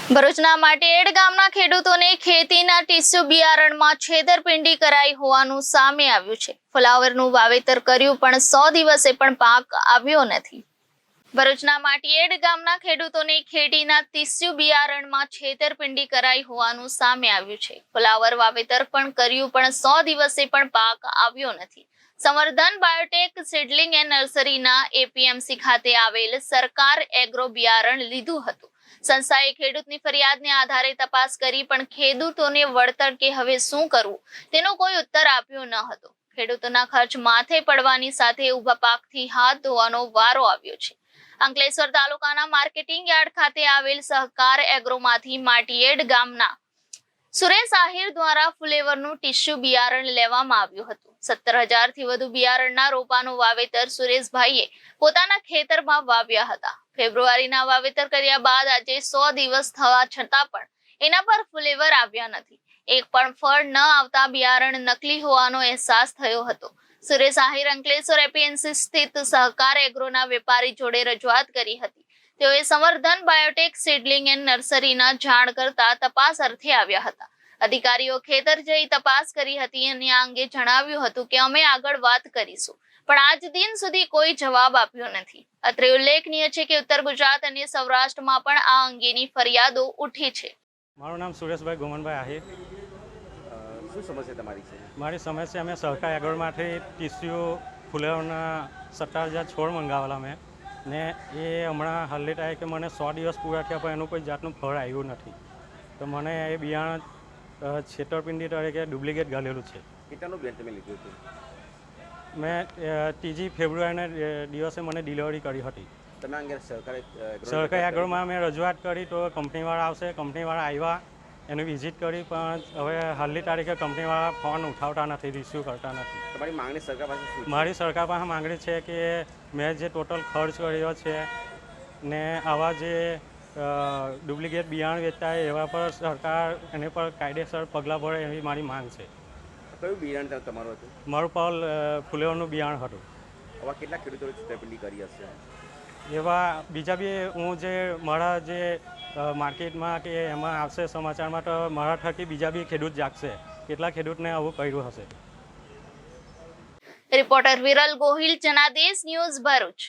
ભરૂચના માટીએડ ગામના ખેડૂતોને ખેતીના ટીસ્યુ બિયારણમાં છેતરપિંડી કરાઈ હોવાનું સામે આવ્યું છે। ફ્લાવરનું વાવેતર કર્યું પણ 100 દિવસે પણ પાક આવ્યો નથી। ભરૂચના માટીએડ ગામના ખેડૂતોને ખેતીના ટીસ્યુ બિયારણમાં છેતરપિંડી કરાઈ હોવાનું સામે આવ્યું છે। ફ્લાવર વાવેતર પણ કર્યું પણ 100 દિવસે પણ પાક આવ્યો નથી। સંવર્ધન બાયોટેક સીડલિંગ એન્ડ નર્સરીના એપીએમસી ખાતે આવેલ સરકાર એગ્રો બિયારણ લીધું હતું। સંસ્થાએ ખેડૂતની ફરિયાદને આધારે તપાસ કરી પણ ખેડૂતોને વળતર કે હવે શું કરવું તેનો કોઈ ઉત્તર આપ્યો ન હતો। ખેડૂતોના ખર્ચ માથે પડવાની સાથે ઊભા પાકથી હાથ ધોવાનો વારો આવ્યો છે। અંકલેશ્વર તાલુકાના માર્કેટિંગ યાર્ડ ખાતે આવેલ સહકાર એગ્રોમાંથી માટીએડ ગામના સુરેશ આહિર દ્વારા ફ્લેવરનું ટીસ્યુ બિયારણ લેવામાં આવ્યું હતું। 17,000 થી વધુ બિયારણના રોપાનું વાવેતર સુરેશભાઈએ પોતાના ખેતરમાં વાવ્યા હતા। ફેબ્રુઆરીના વાવેતર કર્યા બાદ આજે 100 દિવસ થવા છતાં પણ એના પર ફ્લેવર આવ્યા નથી। એક પણ ફળ ન આવતા બિયારણ નકલી હોવાનો અહેસાસ થયો હતો। સુરેશ આહિર અંકલેશ્વર એપીએમસી સ્થિત સહકાર એગ્રોના વેપારી જોડે રજૂઆત કરી હતી। તેઓએ સંવર્ધન બાયોટેક સીડલિંગ એન્ડ નર્સરીના જાણ કરતા તપાસ અર્થે આવ્યા હતા। અધિકારીઓ ખેતર જઈ તપાસ કરી હતી અને આ અંગે જણાવ્યું હતું કે અમે આગળ વાત કરીશું, પણ આજ દિન સુધી કોઈ જવાબ આપ્યો નથી। અત્રે ઉલ્લેખનીય છે કે ઉત્તર ગુજરાત અને સૌરાષ્ટ્રમાં પણ આ અંગેની ફરિયાદો ઉઠી છે। મારું નામ સુરેશભાઈ ગોમનભાઈ આહિર। શું સમસ્યા તમારી છે? મારી સમસ્યા અમે સહકાર એગ્રોમાંથી ટીસ્યુ ફ્લેવરના 17,000 છોડ મંગાવેલા મેં ને એ હમણાં હાલની તારીખે મને 100 દિવસ પૂરા થયા પણ એનું કોઈ જાતનું ફળ આવ્યું નથી। તો મને એ બિયારણ છેતરપિંડી તરીકે ડુપ્લિકેટ ઘાલેલું છે। કેટલાનું બિયારણ તમે લીધું હતું? મેં 3 ફેબ્રુઆરીના દિવસે મને ડિલિવરી કરી હતી। તમે અંગે સરકાર એગ્રોમાં મેં રજૂઆત કરી તો કંપનીવાળા આવશે, કંપનીવાળા આવ્યા, એની વિઝિટ કરી પણ હવે હાલની તારીખે કંપનીવાળા ફોન ઉઠાવતા નથી, રિસીવ કરતા નથી। તમારી માંગણી સરકાર પાસે શું છે? મારી સરકાર પાસે માંગણી છે કે મેં જે ટોટલ ખર્ચ કર્યો છે ને આવા જે ડુપ્લિકેટ બિયારણ વેચતા હોય એવા પર સરકાર એની પર કાયદેસર પગલાં ભરે એવી મારી માંગ છે। કયું બિયારણ તમારું હતું? મારું પાલ ફ્લેવરનું બિયારણ હતું। આવા કેટલા ખેડૂતોએ છેતરપિંડી કરી હશે? એવા બીજા બી હું જે મારા જે માર્કેટમાં કે એમાં આવશે સમાચારમાં તો મારા થકી બીજા બી ખેડૂત જાગશે, કેટલા ખેડૂતને આવું કર્યું હશે। Reporter Viral Gohil, Janadesh news, Bharuch.